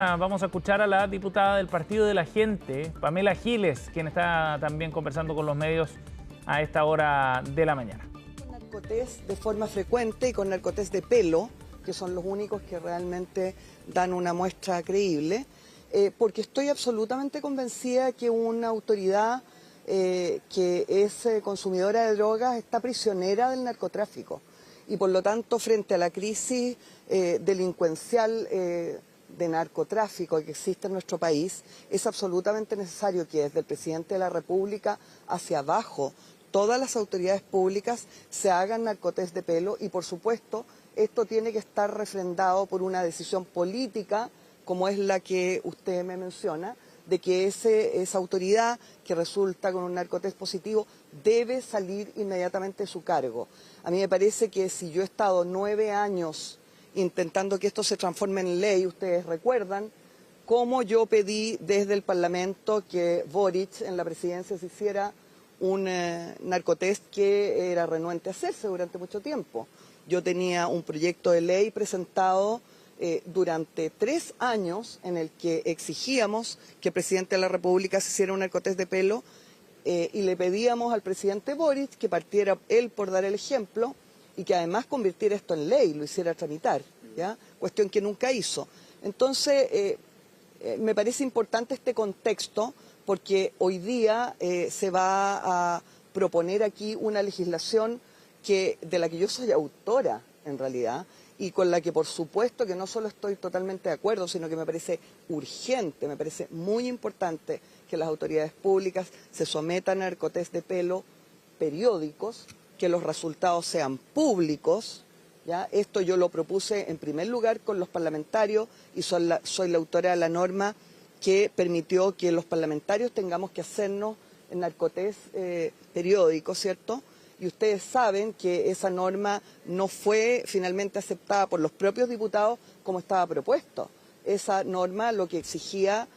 Vamos a escuchar a la diputada del Partido de la Gente, Pamela Giles, quien está también conversando con los medios a esta hora de la mañana. Con narcotés de forma frecuente y con narcotés de pelo, que son los únicos que realmente dan una muestra creíble, porque estoy absolutamente convencida que una autoridad que es consumidora de drogas está prisionera del narcotráfico y por lo tanto frente a la crisis delincuencial de narcotráfico que existe en nuestro país, es absolutamente necesario que desde el presidente de la República hacia abajo todas las autoridades públicas se hagan narcotés de pelo y por supuesto esto tiene que estar refrendado por una decisión política como es la que usted me menciona, de que esa autoridad que resulta con un narcotés positivo debe salir inmediatamente de su cargo. A mí me parece que si yo he estado 9 años intentando que esto se transforme en ley, ustedes recuerdan cómo yo pedí desde el Parlamento que Boric en la presidencia se hiciera un narcotest que era renuente a hacerse durante mucho tiempo. Yo tenía un proyecto de ley presentado durante 3 años en el que exigíamos que el presidente de la República se hiciera un narcotest de pelo y le pedíamos al presidente Boric que partiera él por dar el ejemplo y que además convirtiera esto en ley, lo hiciera tramitar, ¿ya? Cuestión que nunca hizo. Entonces, me parece importante este contexto porque hoy día se va a proponer aquí una legislación de la que yo soy autora, en realidad, y con la que por supuesto que no solo estoy totalmente de acuerdo, sino que me parece urgente, me parece muy importante que las autoridades públicas se sometan a narcotest de pelo periódicos, que los resultados sean públicos, ¿ya? Esto yo lo propuse en primer lugar con los parlamentarios y soy la autora de la norma que permitió que los parlamentarios tengamos que hacernos narcotest periódicos, ¿cierto? Y ustedes saben que esa norma no fue finalmente aceptada por los propios diputados como estaba propuesto. Esa norma lo que exigía,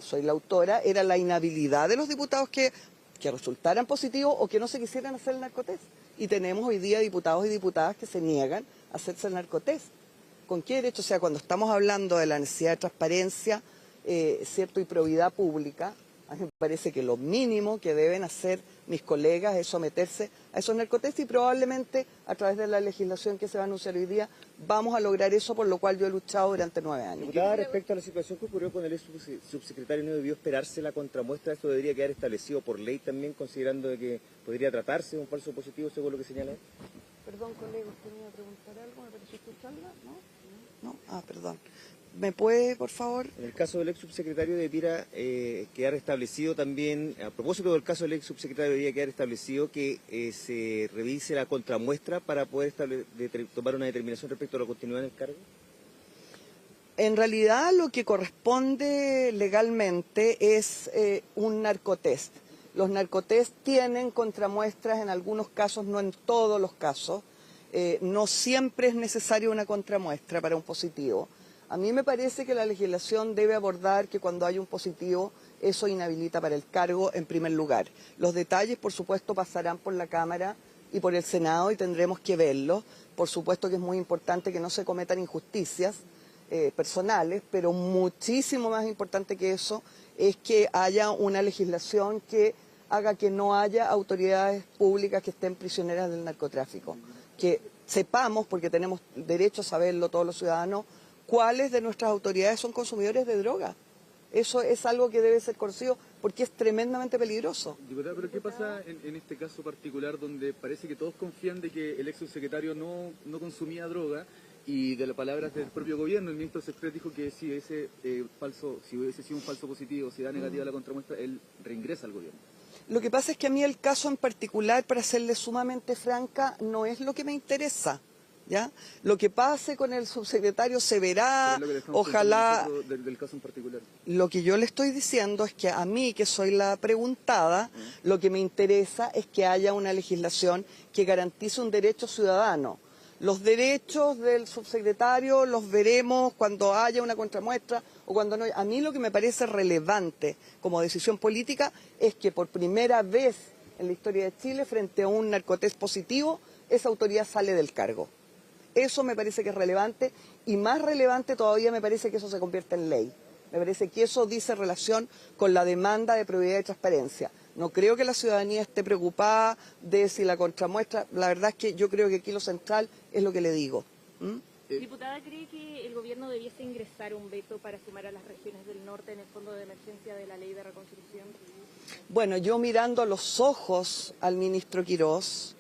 soy la autora, era la inhabilidad de los diputados que resultaran positivos o que no se quisieran hacer el narcotest. Y tenemos hoy día diputados y diputadas que se niegan a hacerse el narcotest. ¿Con qué derecho? O sea, cuando estamos hablando de la necesidad de transparencia, ¿cierto? Y probidad pública, a mí me parece que lo mínimo que deben hacer mis colegas es someterse a esos narcotest y probablemente a través de la legislación que se va a anunciar hoy día vamos a lograr eso, por lo cual yo he luchado durante 9 años. Diputada, respecto a la situación que ocurrió con el ex subsecretario, ¿no debió esperarse la contramuestra? ¿Esto debería quedar establecido por ley también, considerando de que podría tratarse de un falso positivo, según lo que señala? Perdón, colega, ¿usted me iba a preguntar algo? ¿Me pareció escucharla? ¿No? ¿No? Ah, perdón. ¿Me puede, por favor? En el caso del ex subsecretario debiera quedar establecido también, a propósito del caso del ex subsecretario, debería quedar establecido que se revise la contramuestra para poder tomar una determinación respecto a la continuidad en el cargo. En realidad lo que corresponde legalmente es un narcotest. Los narcotest tienen contramuestras en algunos casos, no en todos los casos. No siempre es necesaria una contramuestra para un positivo. A mí me parece que la legislación debe abordar que cuando hay un positivo, eso inhabilita para el cargo en primer lugar. Los detalles, por supuesto, pasarán por la Cámara y por el Senado y tendremos que verlos. Por supuesto que es muy importante que no se cometan injusticias personales, pero muchísimo más importante que eso es que haya una legislación que haga que no haya autoridades públicas que estén prisioneras del narcotráfico. Que sepamos, porque tenemos derecho a saberlo todos los ciudadanos, cuáles de nuestras autoridades son consumidores de droga. Eso es algo que debe ser conocido porque es tremendamente peligroso. Diputada, pero ¿qué pasa en este caso particular donde parece que todos confían de que el ex subsecretario no consumía droga y de las palabras del propio gobierno, el ministro Sefret dijo que si hubiese sido un falso positivo, si da negativa la contramuestra, él reingresa al gobierno? Lo que pasa es que a mí el caso en particular, para serle sumamente franca, no es lo que me interesa. ¿Ya? Lo que pase con el subsecretario se verá, ojalá. Del caso en particular. Lo que yo le estoy diciendo es que a mí, que soy la preguntada, lo que me interesa es que haya una legislación que garantice un derecho ciudadano. Los derechos del subsecretario los veremos cuando haya una contramuestra o cuando no. A mí lo que me parece relevante como decisión política es que por primera vez en la historia de Chile, frente a un narcotest positivo, esa autoridad sale del cargo. Eso me parece que es relevante y más relevante todavía me parece que eso se convierta en ley. Me parece que eso dice relación con la demanda de probidad y transparencia. No creo que la ciudadanía esté preocupada de si la contramuestra, la verdad es que yo creo que aquí lo central es lo que le digo. Diputada, ¿cree que el gobierno debiese ingresar un veto para sumar a las regiones del norte en el fondo de emergencia de la ley de reconstrucción? Bueno, yo mirando a los ojos al ministro Quirós,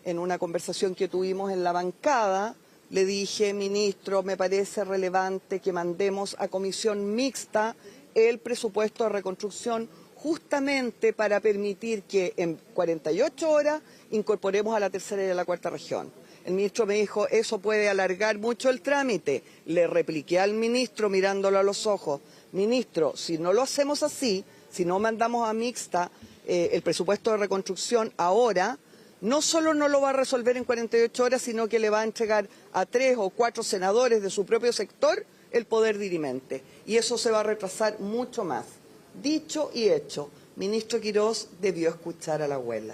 en una conversación que tuvimos en la bancada, le dije, ministro, me parece relevante que mandemos a comisión mixta el presupuesto de reconstrucción justamente para permitir que en 48 horas incorporemos a la tercera y a la cuarta región. El ministro me dijo, eso puede alargar mucho el trámite. Le repliqué al ministro mirándolo a los ojos, ministro, si no lo hacemos así, si no mandamos a mixta el presupuesto de reconstrucción ahora, no solo no lo va a resolver en 48 horas, sino que le va a entregar a 3 o 4 senadores de su propio sector el poder dirimente. Y eso se va a retrasar mucho más. Dicho y hecho, ministro Quirós debió escuchar a la abuela.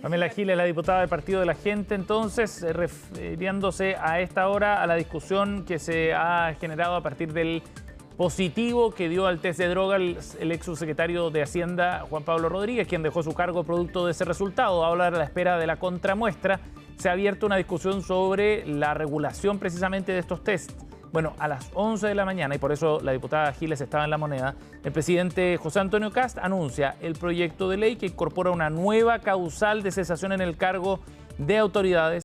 Pamela Giles, la diputada del Partido de la Gente, entonces, refiriéndose a esta hora a la discusión que se ha generado a partir del positivo que dio al test de droga el ex subsecretario de Hacienda, Juan Pablo Rodríguez, quien dejó su cargo producto de ese resultado. Ahora, a la espera de la contramuestra, se ha abierto una discusión sobre la regulación precisamente de estos test. Bueno, a las 11 de la mañana, y por eso la diputada Giles estaba en La Moneda, el presidente José Antonio Kast anuncia el proyecto de ley que incorpora una nueva causal de cesación en el cargo de autoridades